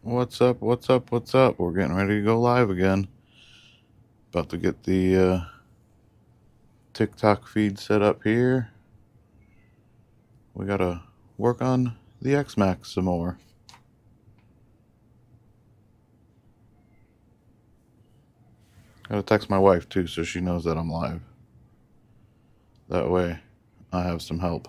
What's up? What's up? What's up? We're getting ready to go live again. About to get the TikTok feed set up here. We gotta work on the X-Maxx some more. Gotta text my wife too so she knows that I'm live. That way I have some help.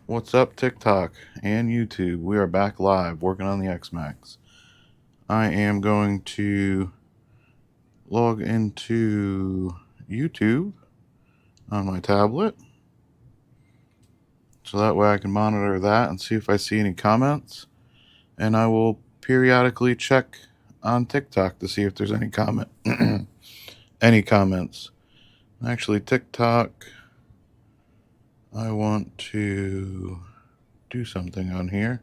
What's up, TikTok and YouTube? We are back live working on the X-Maxx. I am going to log into YouTube on my tablet, so that way I can monitor that and see if I see any comments. And I will periodically check on TikTok to see if there's any any comments. Actually, TikTok, I want to do something on here.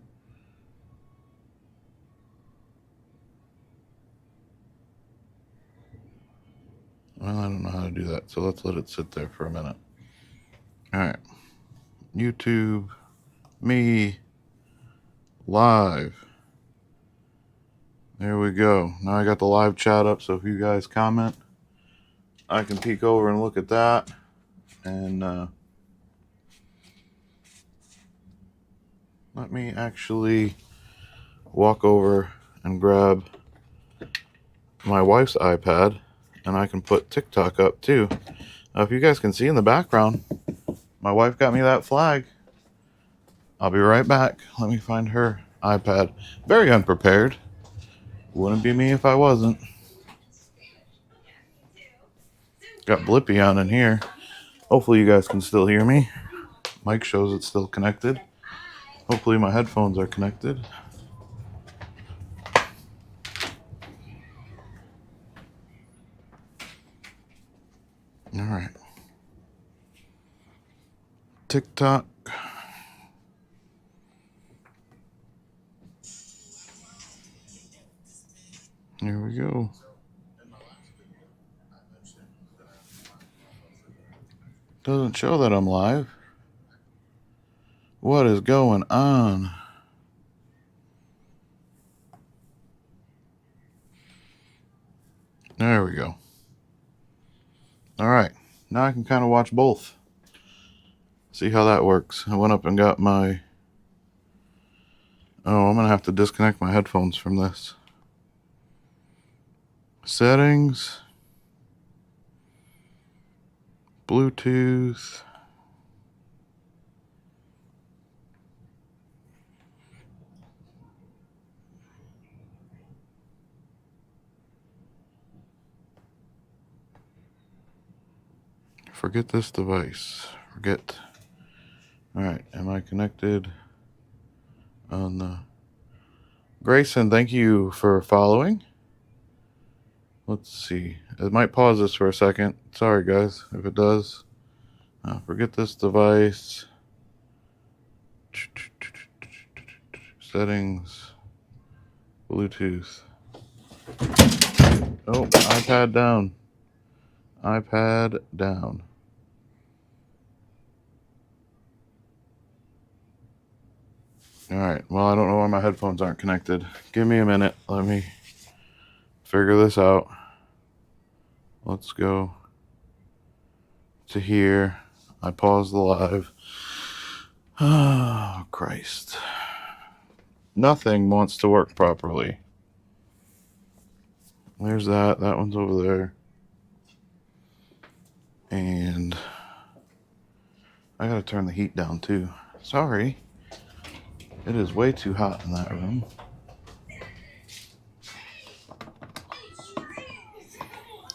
Well, I don't know how to do that, so let's let it sit there for a minute. All right, YouTube, me, live. There we go. Now I got the live chat up, so if you guys comment, I can peek over and look at that. And let me actually walk over and grab my wife's iPad, and I can put TikTok up too. If you guys can see in the background, my wife got me that flag. I'll be right back. Let me find her iPad. Very unprepared. Wouldn't be me if I wasn't. Got Blippy on in here. Hopefully you guys can still hear me. Mic shows it's still connected. Hopefully my headphones are connected. All right. TikTok. Here we go. Doesn't show that I'm live. What is going on? There we go. All right. Now I can kind of watch both. See how that works. I went up and got my... Oh, I'm going to have to disconnect my headphones from this. Settings. Bluetooth. Forget this device. Forget. All right. Am I connected on the... Grayson, thank you for following. Let's see. It might pause this for a second. Sorry, guys, if it does. Forget this device. Settings. Bluetooth. Oh, iPad down. iPad down. All right. Well, I don't know why my headphones aren't connected. Give me a minute. Let me figure this out. Let's go to here. I paused the live. Oh, Christ. Nothing wants to work properly. There's that. That one's over there. And I gotta turn the heat down too. Sorry. It is way too hot in that room.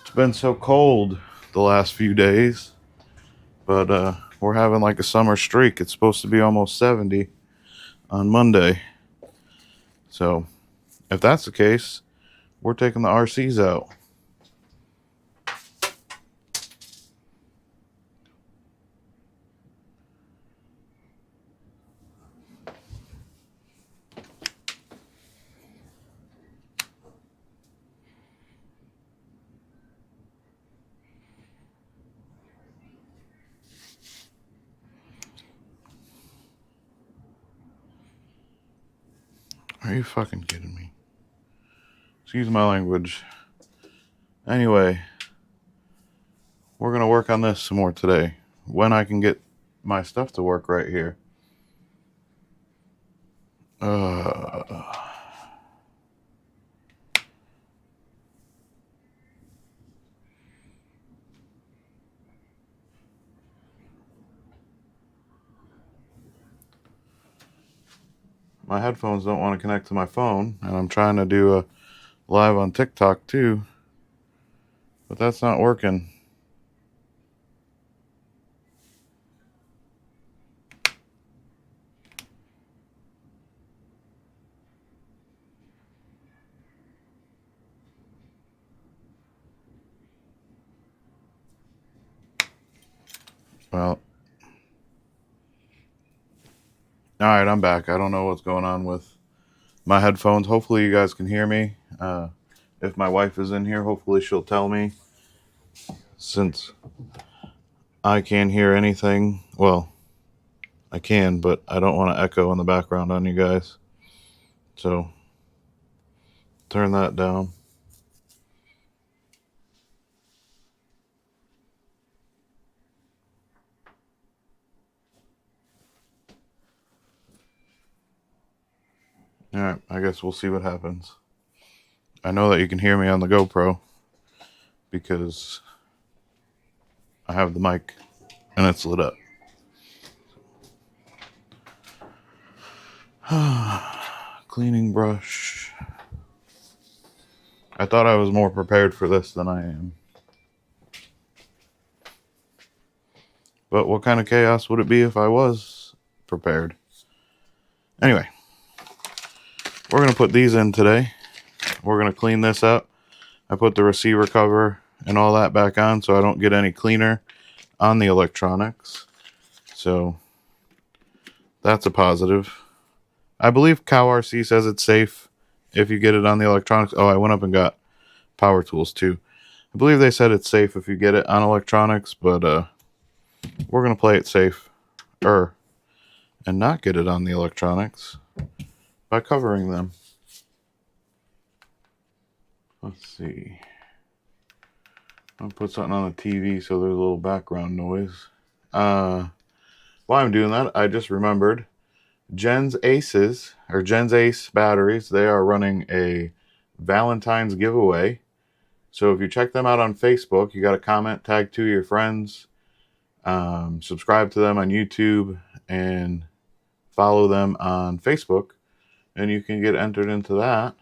It's been so cold the last few days. But we're having like a summer streak. It's supposed to be almost 70 on Monday. So if that's the case, we're taking the RCs out. Are you fucking kidding me? Excuse my language. Anyway, we're going to work on this some more today. When I can get my stuff to work right here. My headphones don't want to connect to my phone, and I'm trying to do a live on TikTok too, but that's not working. Well, all right, I'm back. I don't know what's going on with my headphones. Hopefully you guys can hear me. If my wife is in here, hopefully she'll tell me, since I can't hear anything. Well, I can, but I don't want to echo in the background on you guys. So turn that down. All right, I guess we'll see what happens. I know that you can hear me on the GoPro because I have the mic and it's lit up. Cleaning brush. I thought I was more prepared for this than I am. But what kind of chaos would it be if I was prepared? Anyway, we're going to put these in today. We're going to clean this up. I put the receiver cover and all that back on so I don't get any cleaner on the electronics. So that's a positive. I believe Cow RC says it's safe if you get it on the electronics. Oh, I went up and got power tools too. I believe they said it's safe if you get it on electronics, but we're going to play it safe and not get it on the electronics by covering them. Let's see. I'll put something on the TV so there's a little background noise. While I'm doing that, I just remembered Gen's Ace batteries. They are running a Valentine's giveaway. So if you check them out on Facebook, you got to comment, tag 2 of your friends, subscribe to them on YouTube, and follow them on Facebook, and you can get entered into that,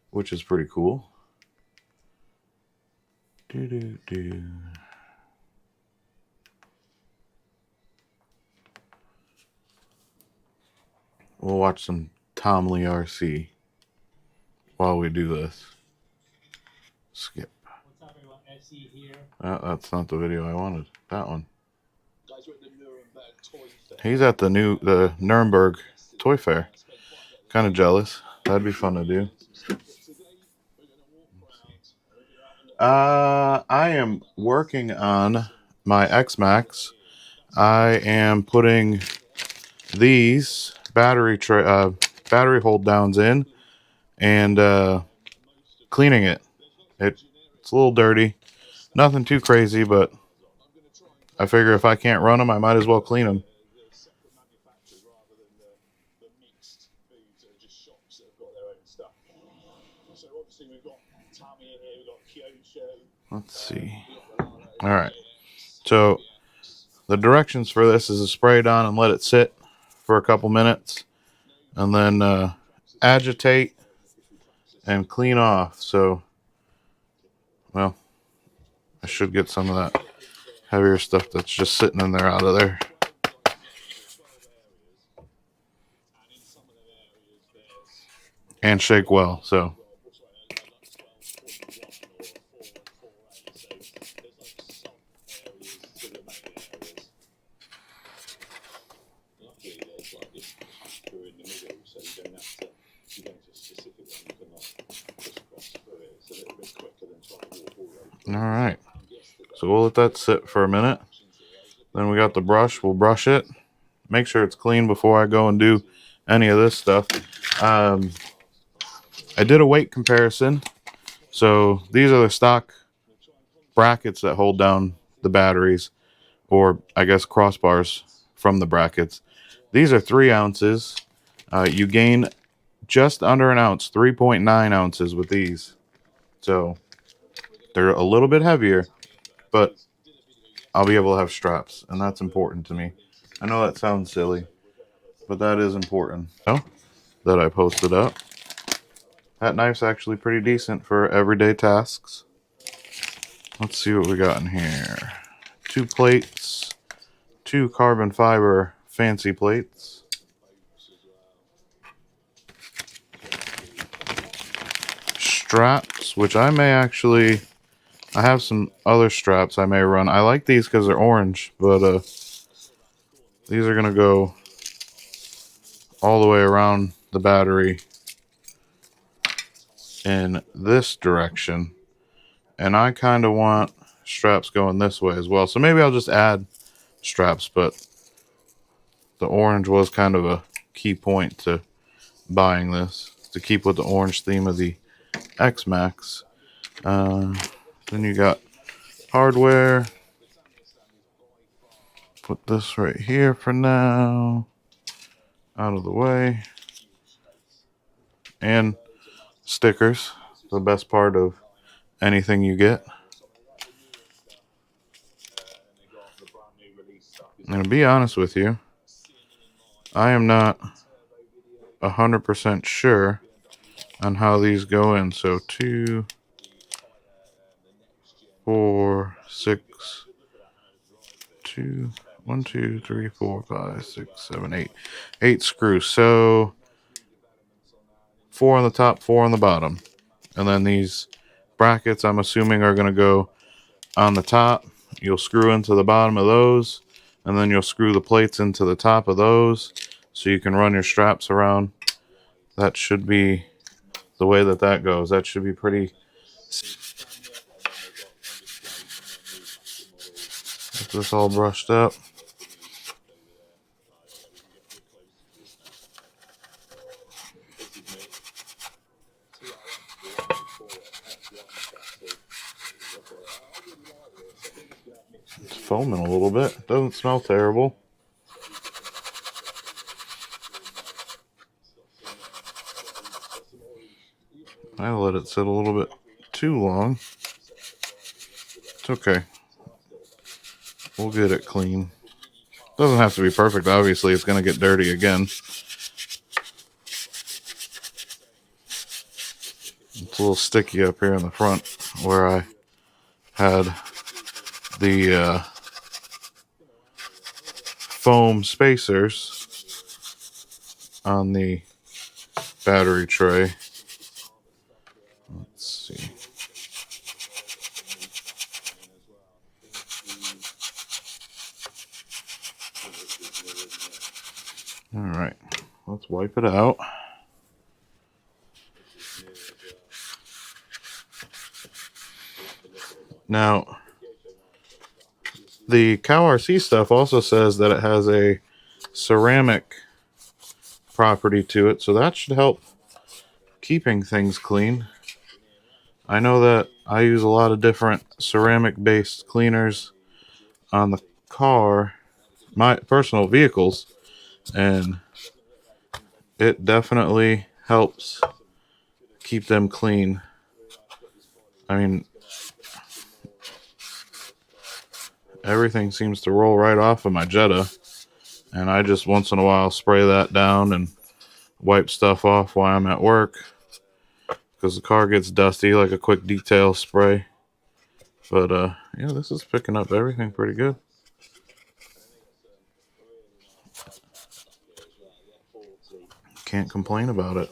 which is pretty cool. We'll watch some Tom Lee RC while we do this. Skip. That's not the video I wanted. That one. He's at the Nuremberg Toy Fair. Kind of jealous. That'd be fun to do. I am working on my X-Maxx. I am putting these battery hold downs in and cleaning it. It's a little dirty. Nothing too crazy, but I figure if I can't run them, I might as well clean them. Let's see. All right. So the directions for this is to spray it on and let it sit for a couple minutes, and then agitate and clean off. So, well, I should get some of that heavier stuff that's just sitting in there out of there. And shake well, so. All right, so we'll let that sit for a minute. Then we got the brush. We'll brush it, make sure it's clean before I go and do any of this stuff. I did a weight comparison. So these are the stock brackets that hold down the batteries, or I guess crossbars from the brackets. These are 3 ounces. You gain just under an ounce, 3.9 ounces with these. So they're a little bit heavier, but I'll be able to have straps, and that's important to me. I know that sounds silly, but that is important. So, that I posted up. That knife's actually pretty decent for everyday tasks. Let's see what we got in here. 2 plates, 2 carbon fiber fancy plates. Straps, which I may actually... I have some other straps I may run. I like these because they're orange, but these are going to go all the way around the battery in this direction. And I kind of want straps going this way as well. So maybe I'll just add straps, but the orange was kind of a key point to buying this, to keep with the orange theme of the X-Maxx. Then you got hardware. Put this right here for now. Out of the way. And stickers. The best part of anything you get. And to be honest with you, I am not 100% sure on how these go in. So 2, 4, 6, 2, 1, 2, 3, 4, 5, 6, 7, 8. 8 screws. So 4 on the top, 4 on the bottom. And then these brackets, I'm assuming, are going to go on the top. You'll screw into the bottom of those. And then you'll screw the plates into the top of those. So you can run your straps around. That should be the way that goes. That should be pretty... Get this all brushed up. It's foaming a little bit. Doesn't smell terrible. I let it sit a little bit too long. It's okay. We'll get it clean. Doesn't have to be perfect, obviously. It's going to get dirty again. It's a little sticky up here in the front where I had the foam spacers on the battery tray. Let's see. All right, let's wipe it out. Now, the Cow RC stuff also says that it has a ceramic property to it, so that should help keeping things clean. I know that I use a lot of different ceramic-based cleaners on the car, my personal vehicles, and it definitely helps keep them clean. I mean, everything seems to roll right off of my Jetta, and I just once in a while spray that down and wipe stuff off while I'm at work because the car gets dusty, like a quick detail spray. But yeah, this is picking up everything pretty good. Can't complain about it.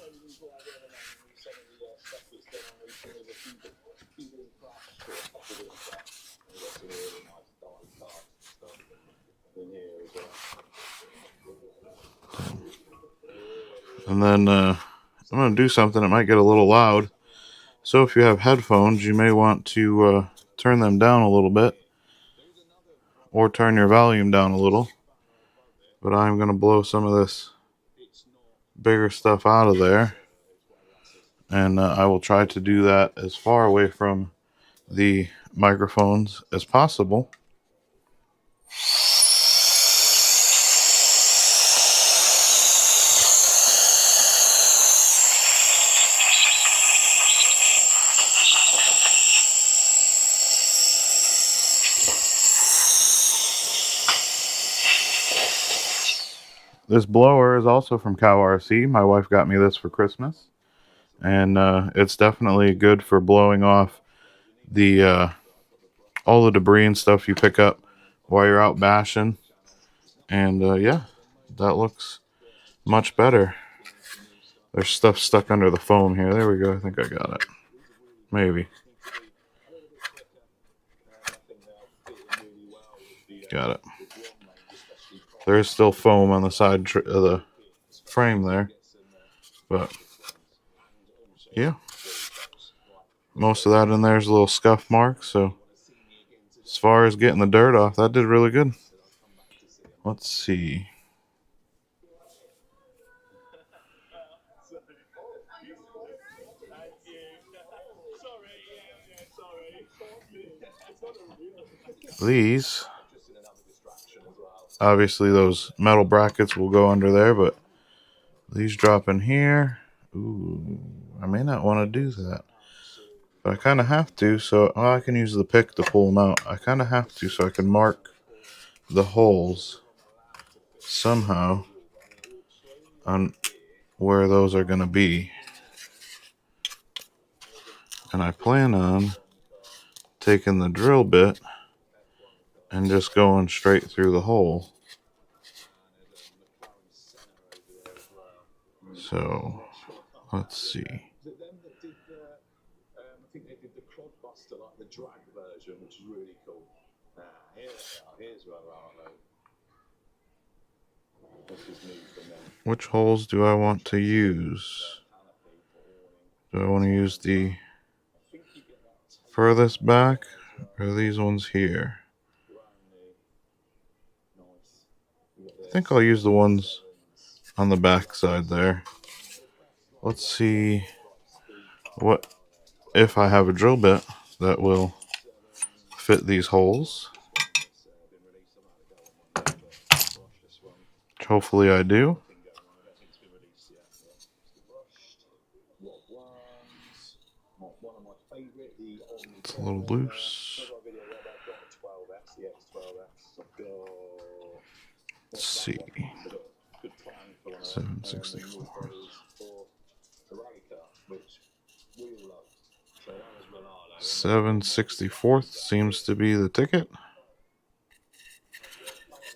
And then I'm going to do something that might get a little loud. So if you have headphones, you may want to turn them down a little bit. Or turn your volume down a little. But I'm going to blow some of this bigger stuff out of there. And I will try to do that as far away from the microphones as possible. This blower is also from Cow RC. My wife got me this for Christmas. And it's definitely good for blowing off the all the debris and stuff you pick up while you're out bashing. And yeah, that looks much better. There's stuff stuck under the foam here. There we go. I think I got it. Maybe. Got it. There is still foam on the side of the frame there. But yeah, most of that in there is a little scuff mark. So as far as getting the dirt off, that did really good. Let's see. These, obviously those metal brackets will go under there, but these drop in here. Ooh, I may not want to do that, but I kind of have to, so I can use the pick to pull them out. I kind of have to so I can mark the holes somehow on where those are going to be. And I plan on taking the drill bit and just going straight through the hole. So let's see. I think they did the Clodbuster, like the drag version, which is really cool. Here's where this is new from them. Which holes do I want to use? Do I want to use the furthest back or these ones here? I think I'll use the ones on the back side there. Let's see what if I have a drill bit that will fit these holes. Which hopefully I do. It's a little loose. Let's see. 764. 7/64 seems to be the ticket.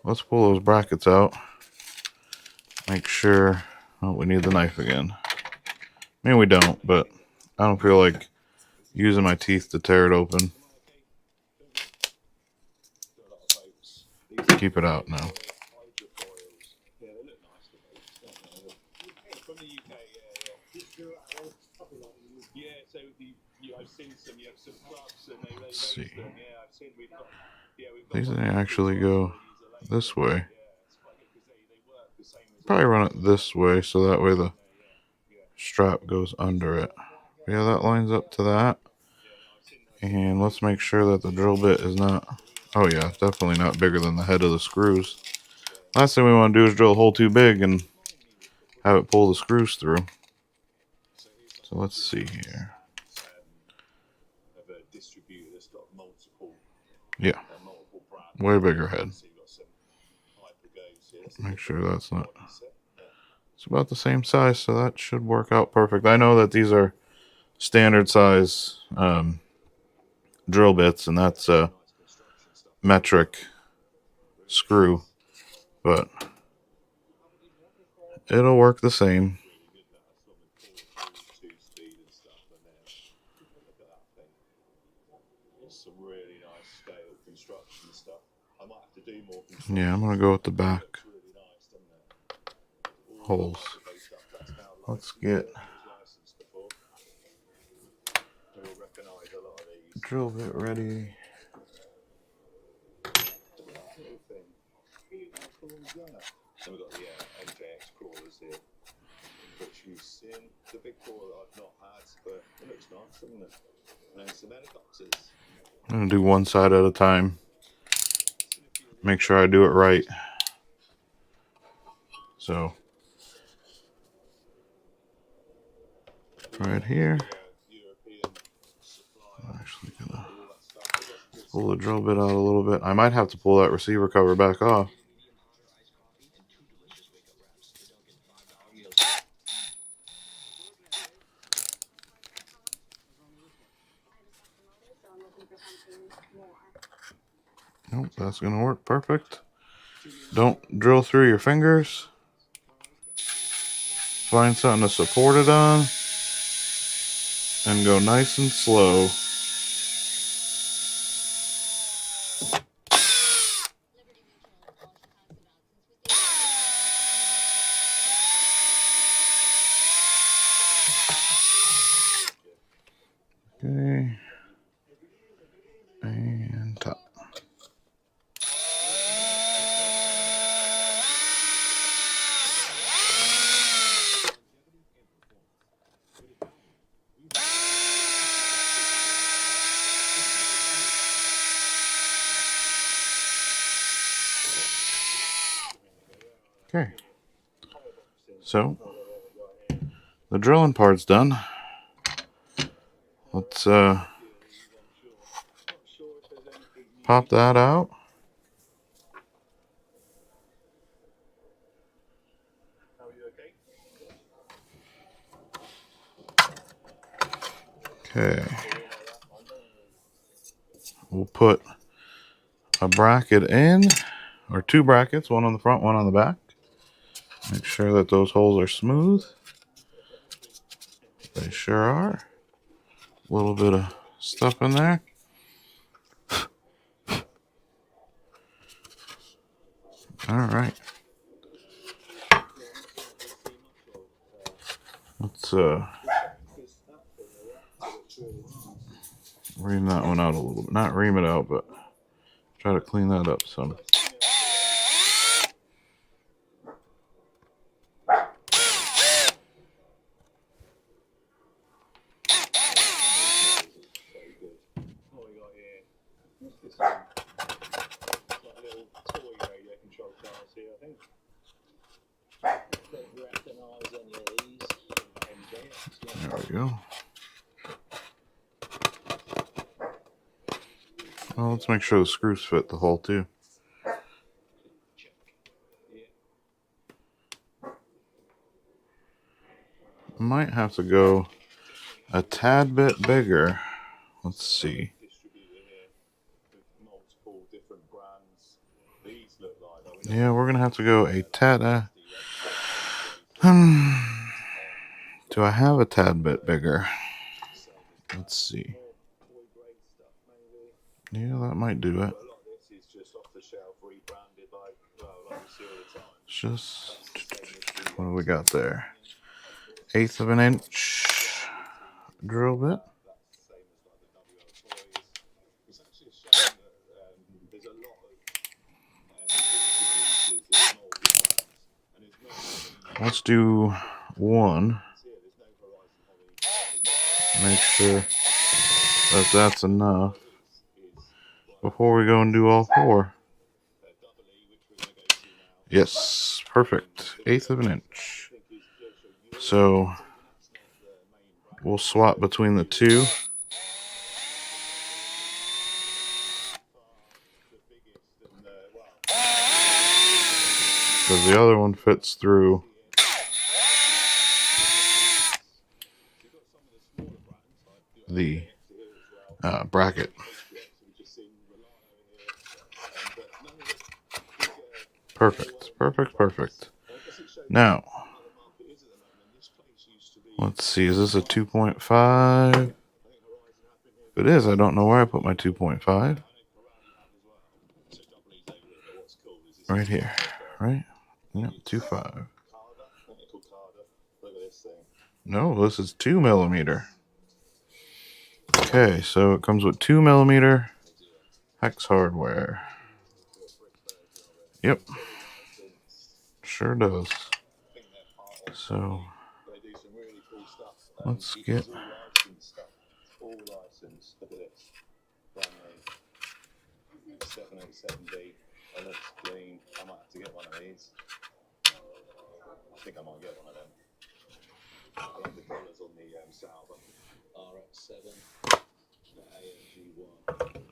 Let's pull those brackets out. Make sure. Oh, we need the knife again. I mean, we don't, but I don't feel like using my teeth to tear it open. Keep it out now. Let's see. These actually go this way. Probably run it this way so that way the strap goes under it. Yeah, that lines up to that. And let's make sure that the drill bit is not, oh yeah, definitely not bigger than the head of the screws. Last thing we want to do is drill a hole too big and have it pull the screws through. So let's see here. Yeah, way bigger head. Make sure that's not. It's about the same size, so that should work out perfect. I know that these are standard size drill bits, and that's a metric screw, but it'll work the same. Yeah, I'm gonna go with the back holes. Let's get drill bit ready. which you've seen. The big four that I've not had, but it looks nice, doesn't it? And then some helicopters. I'm going to do one side at a time. Make sure I do it right. So, right here. I'm actually going to pull the drill bit out a little bit. I might have to pull that receiver cover back off. Nope, that's going to work perfect. Don't drill through your fingers. Find something to support it on. And go nice and slow. Okay. And top. Okay. So, the drilling part's done. Let's pop that out. Okay. We'll put a bracket in, or two brackets, one on the front, one on the back. Make sure that those holes are smooth. They sure are. A little bit of stuff in there. All right. Let's ream that one out a little bit. Not ream it out, but try to clean that up some. There we go. Well, let's make sure the screws fit the hole too. Might have to go a tad bit bigger. Let's see. Yeah, we're gonna have to go a tad. Do I have a tad bit bigger? Let's see. Yeah, that might do it. Just what do we got there? 1/8 of an inch drill bit. Let's do one. Make sure that that's enough before we go and do all four. Yes, perfect. 1/8 of an inch. So we'll swap between the two. Because the other one fits through the bracket. Perfect, perfect, perfect. Now, let's see, is this a 2.5? If it is, I don't know where I put my 2.5. Right here, right? Yep, 2.5. No, this is 2 millimeter. Okay, so it comes with 2 millimeter hex hardware. Yep, sure does. So Let's It get... is all licensed stuff. It's all licensed. Look at this. Brand new. 787B. It looks clean. I might have to get one of these. I think I might get one of them. I love the colours on the Salva. RX7. The AMG1.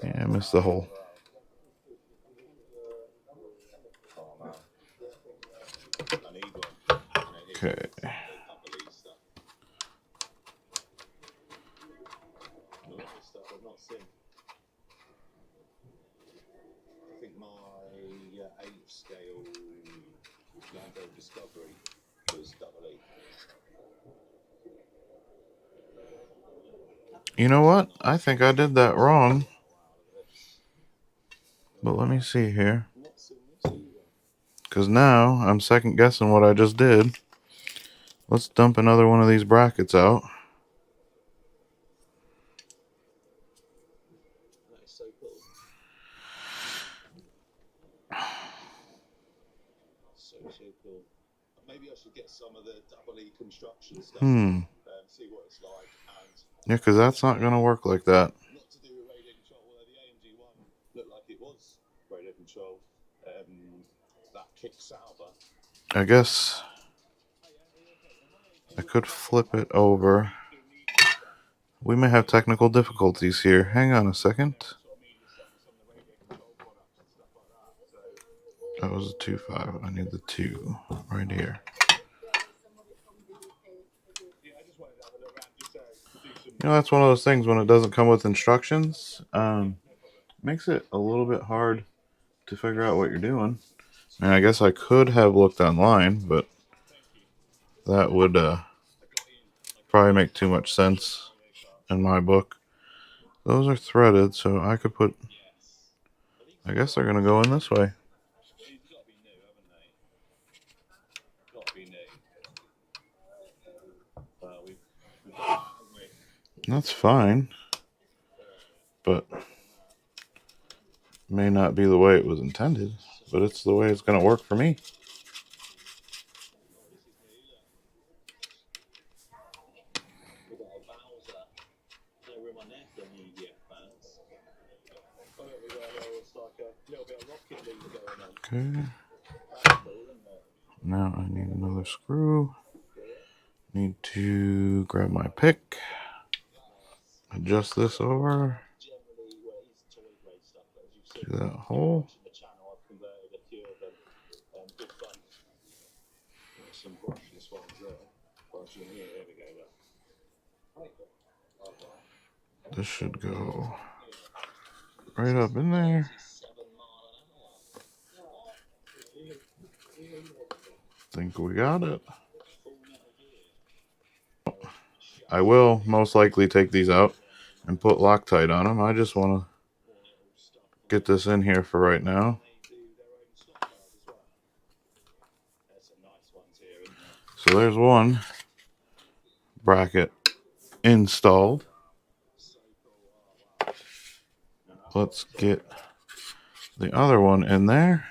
Yeah, I missed the hole. Oh man. I need one. Okay. A lot of stuff I've not seen. I think my 8th scale Land Rover Discovery was double E. You know what? I think I did that wrong. But let me see here. Because now I'm second guessing what I just did. Let's dump another one of these brackets out. That is so cool. So cool. Maybe I should get some of the double E construction stuff. See what it's like. And Yeah, because that's not going to work like that. not to do with radio control, although the AMG1 looked like it was radio control. That kick Salva. I guess I could flip it over. We may have technical difficulties here. Hang on a second. That was a 2.5. I need the 2 right here. You know, that's one of those things when it doesn't come with instructions. Makes it a little bit hard to figure out what you're doing. And I guess I could have looked online, but that would probably make too much sense in my book. Those are threaded, so I could put... I guess they're going to go in this way. That's fine. But may not be the way it was intended, but it's the way it's going to work for me. Okay. Now I need another screw. Need to grab my pick. Adjust this over. Do that hole. This should go right up in there. Think we got it. I will most likely take these out and put Loctite on them. I just want to get this in here for right now. So there's one bracket installed. Let's get the other one in there.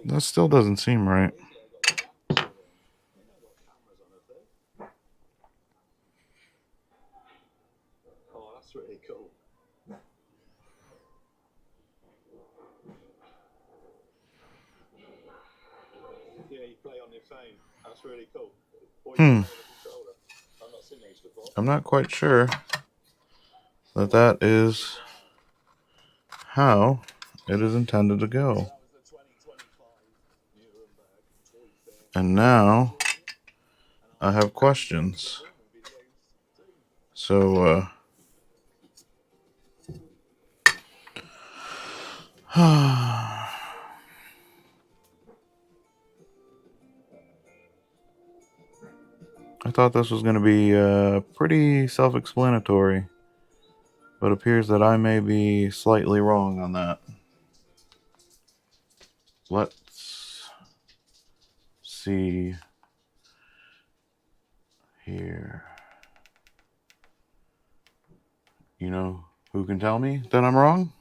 That still doesn't seem right. Oh, that's really cool. Yeah, you play on your phone. That's really cool. I'm not seen these before. I'm not quite sure that that is how it is intended to go. And now I have questions. So, I thought this was going to be pretty self-explanatory, but it appears that I may be slightly wrong on that. Let's see here. You know who can tell me that I'm wrong?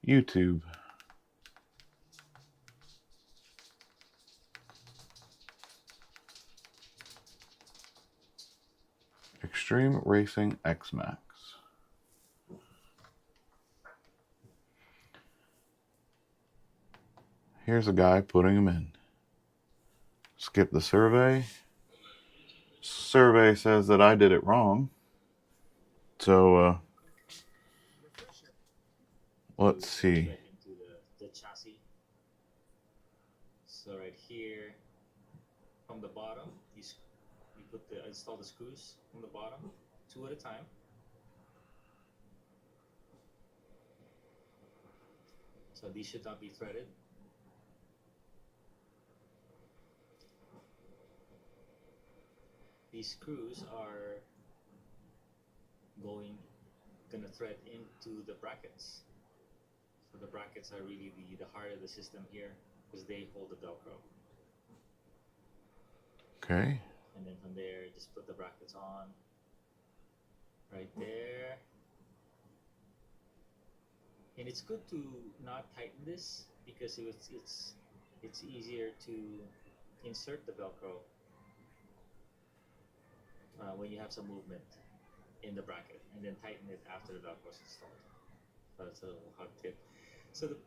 YouTube. Extreme Racing X-Maxx. Here's a guy putting them in. Skip the survey. Survey says that I did it wrong. So, let's see. Into the chassis. So right here, from the bottom, you install the screws from the bottom, 2 at a time. So these should not be threaded. These screws are gonna thread into the brackets. So the brackets are really the heart of the system here because they hold the Velcro. Okay. And then from there, just put the brackets on right there. And it's good to not tighten this because it's easier to insert the Velcro when you have some movement in the bracket, and then tighten it after the Velcro is installed. So that's a little hot tip. So the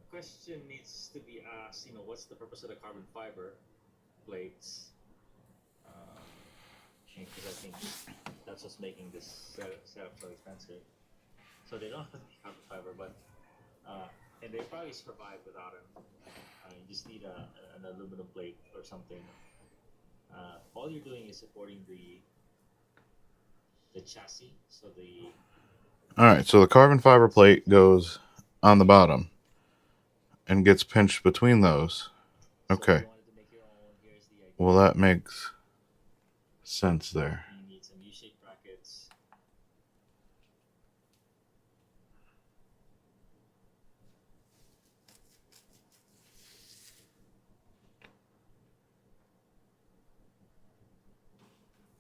question needs to be asked, what's the purpose of the carbon fiber plates? Because I think that's what's making this setup so expensive. So they don't have to be carbon fiber, but and they probably survive without it. You just need an aluminum plate or something. All you're doing is supporting the chassis. So Alright, so the carbon fiber plate goes on the bottom and gets pinched between those. Okay. Well, that makes sense there. You need some U-shaped brackets.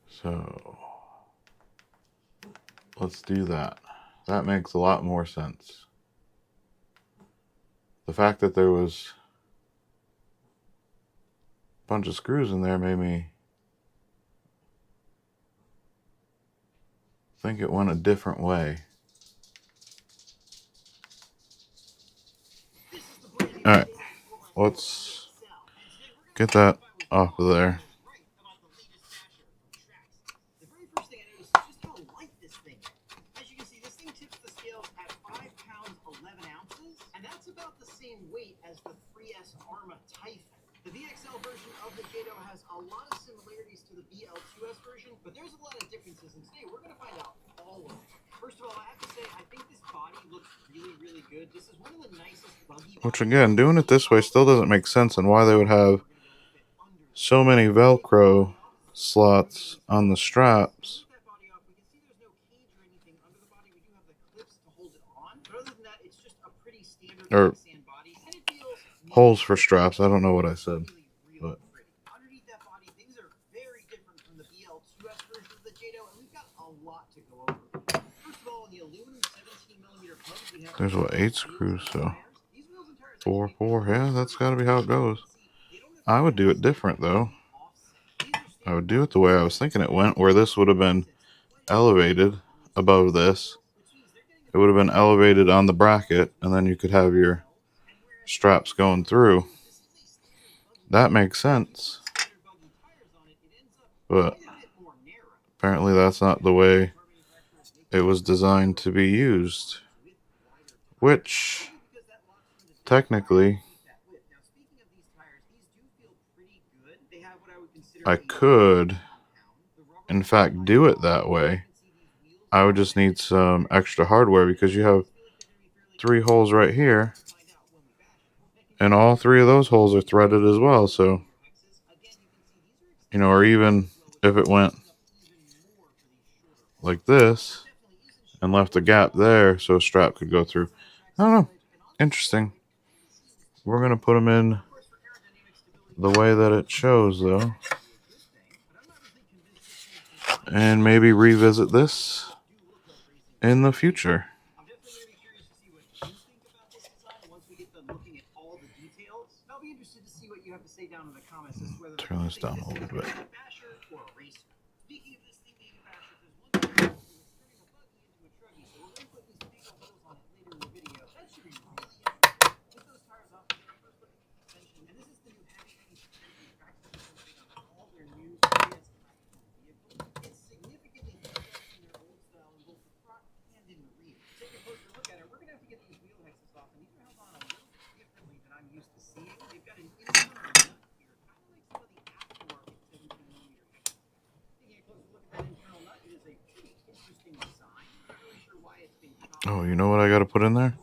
So, let's do that. That makes a lot more sense. The fact that there was a bunch of screws in there made me think it went a different way. Alright, let's get that off of there. The VXL version of the JATO has a lot of similarities to the BL2S version, but there's a lot of differences, and today we're going to find out all of them. First of all, I have to say, I think this body looks really, really good. This is one of the nicest buggy bodies. Which again, doing it this way still doesn't make sense on why they would have so many Velcro slots on the straps. Or holes for straps. I don't know what I said. But underneath that body, things are very different from the BL2S version of the JATO, and we've got a lot to go over. First of all, in the aluminum 17mm plugs, we have there's what, 8 screws, so 4, 4. Yeah, that's got to be how it goes. I would do it different though. I would do it the way I was thinking it went, where this would have been elevated above this. It would have been elevated on the bracket, and then you could have your straps going through. That makes sense. But apparently that's not the way it was designed to be used. Which, technically, I could, in fact, do it that way. I would just need some extra hardware because you have 3 holes right here. And all 3 of those holes are threaded as well. So, or even if it went like this and left a gap there so a strap could go through. I don't know. Interesting. We're going to put them in the way that it shows, though. And maybe revisit this in the future. be interested to see what you have to say down in the comments as to whether Turn this down a little bit. basher or a racer. Speaking of this thing being a basher, there's one thing that's turning a buggy into a truggy, so we're going to put these big old wheels on it later in the video. That should be really interesting. Lift those tires off and first put the suspension, and this is the new heavy-duty suspension traction system on all their new X-Maxx vehicles. It's significantly better than their old style in both the front and in the rear. Take a closer look at it. We're going to have to get these wheel hexes off, and these are held on a little bit differently than I'm used to seeing. They've got an internal nut here, kind of like some of the aftermarket 17mm hexes. Taking a closer look at that internal nut, it is a pretty interesting design. I'm not really sure why it's been chopped. Oh, you know what I got to put in there?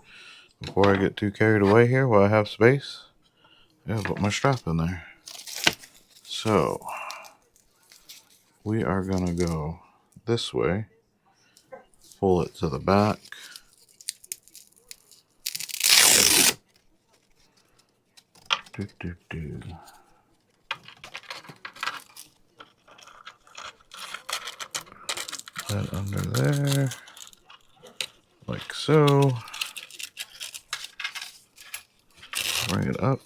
Before I get too carried away here while I have space, I gotta put my strap in there. So, we are going to go this way, pull it to the back. That under there, like so. Bring it up.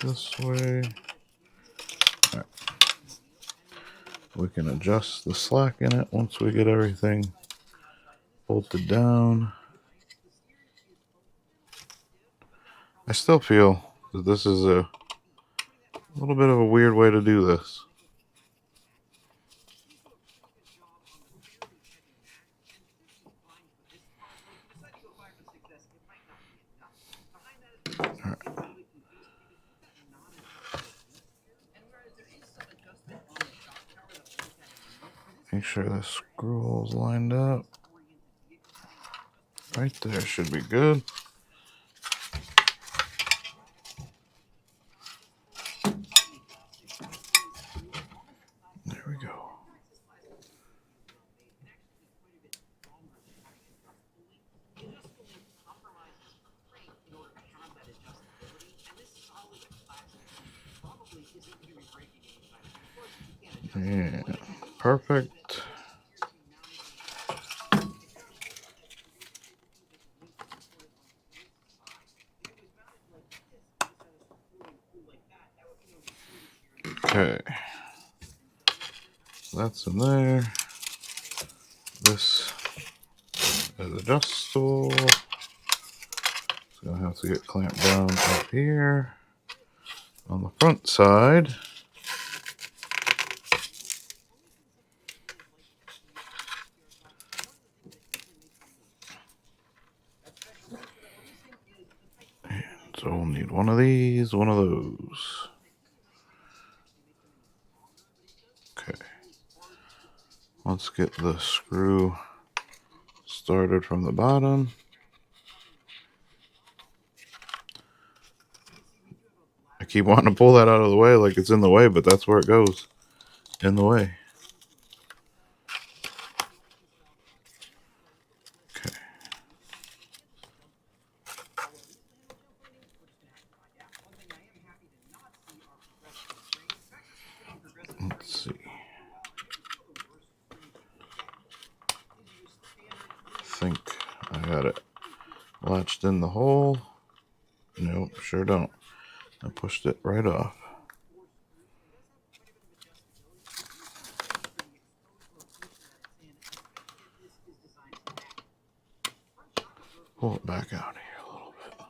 This way. All right. We can adjust the slack in it once we get everything bolted down. I still feel that this is a little bit of a weird way to do this. Make sure the screw hole's lined up. Right there should be good. There we go. Yeah, perfect. Okay, that's in there. This is adjustable. It's gonna have to get clamped down up here on the front side. And so we'll need one of these, one of those. Okay. Let's get the screw started from the bottom. I keep wanting to pull that out of the way like it's in the way, but that's where it goes. In the way. Okay. Let's see. I think I got it latched in the hole. Nope, sure don't. I pushed it right off. Pull it back out here a little bit.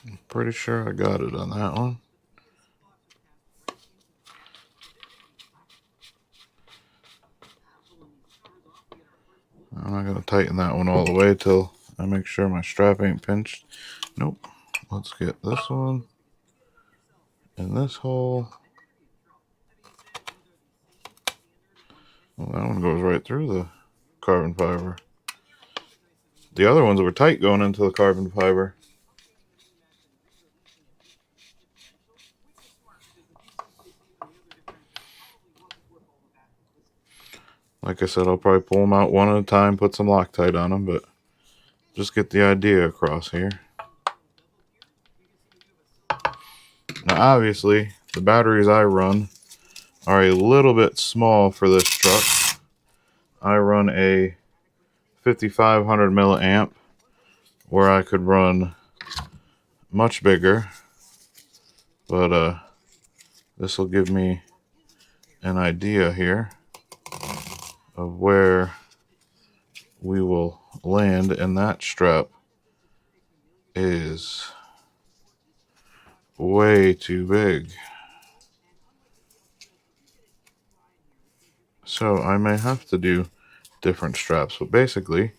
I'm pretty sure I got it on that one. I'm not going to tighten that one all the way till I make sure my strap ain't pinched. Nope. Let's get this one in this hole. Well, that one goes right through the carbon fiber. The other ones were tight going into the carbon fiber. Like I said, I'll probably pull them out one at a time, put some Loctite on them, but just get the idea across here. Now, obviously, the batteries I run are a little bit small for this truck. I run a 5500 milliamp, where I could run much bigger, but this will give me an idea here of where we will land, and that strap is way too big. So I may have to do different straps, but basically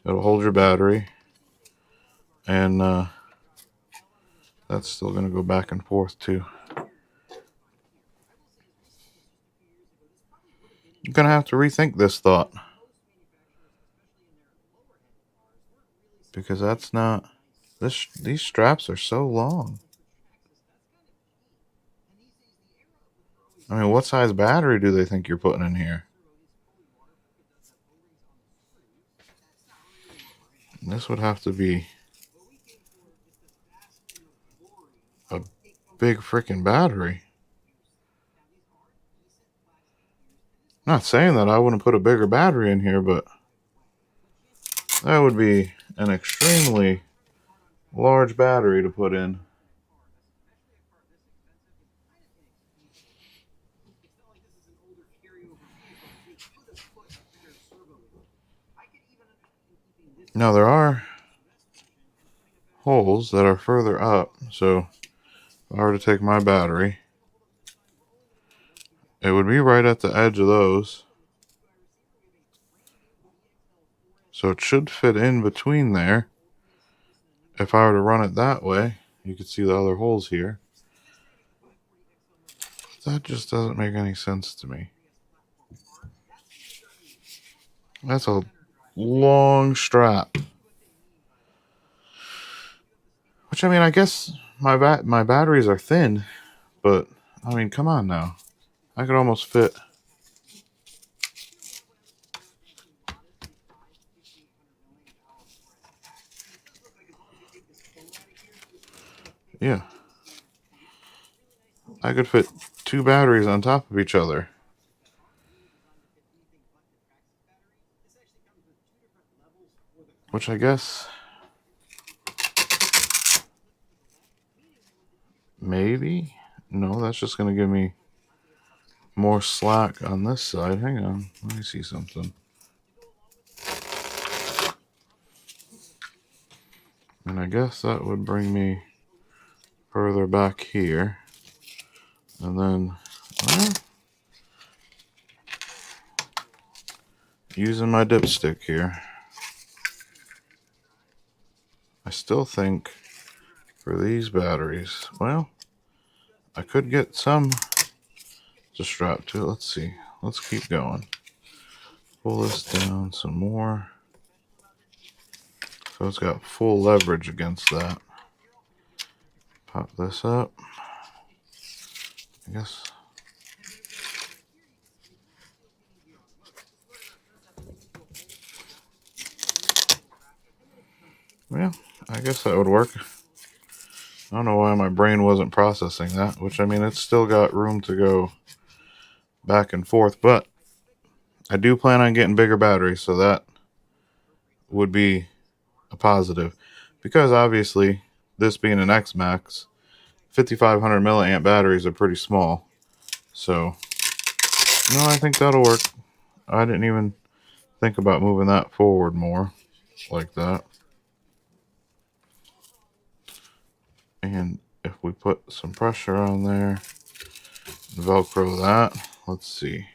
it'll hold your battery, and that's still going to go back and forth too. I'm going to have to rethink this thought, because that's not these straps are so long. I mean, what size battery do they think you're putting in here? This would have to be a big freaking battery. Not saying that I wouldn't put a bigger battery in here, but that would be an extremely large battery to put in. Now there are holes that are further up, so if I were to take my battery, it would be right at the edge of those. So it should fit in between there. If I were to run it that way, you could see the other holes here. That just doesn't make any sense to me. That's a long strap. Which, I mean, I guess my batteries are thin, but I mean, come on now. I could almost fit. Yeah. I could fit 2 batteries on top of each other. Which I guess maybe. No, that's just going to give me more slack on this side. Hang on. Let me see something. And I guess that would bring me further back here. And then, well, using my dipstick here, I still think for these batteries, well, I could get some to strap to it. Let's see. Let's keep going. Pull this down some more. So it's got full leverage against that. Pop this up. I guess. Well, I guess that would work. I don't know why my brain wasn't processing that, which, I mean, it's still got room to go back and forth, but I do plan on getting bigger batteries, so that would be a positive. Because obviously, this being an X-Maxx, 5500 milliamp batteries are pretty small. So, no, I think that'll work. I didn't even think about moving that forward more like that. And if we put some pressure on there, Velcro that, let's see.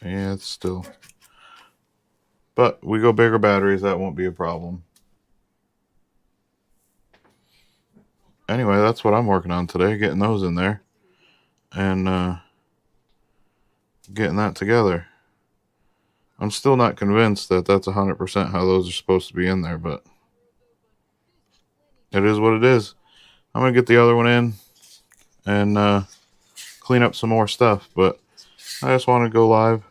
Yeah, it's still. But we go bigger batteries, that won't be a problem. Anyway, that's what I'm working on today, getting those in there. And getting that together. I'm still not convinced that that's 100% how those are supposed to be in there, but it is what it is. I'm going to get the other one in and clean up some more stuff, but I just want to go live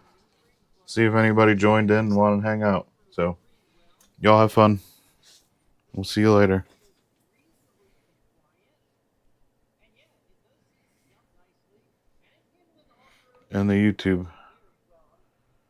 see if anybody joined in and wanted to hang out. So, y'all have fun. We'll see you later. And the YouTube.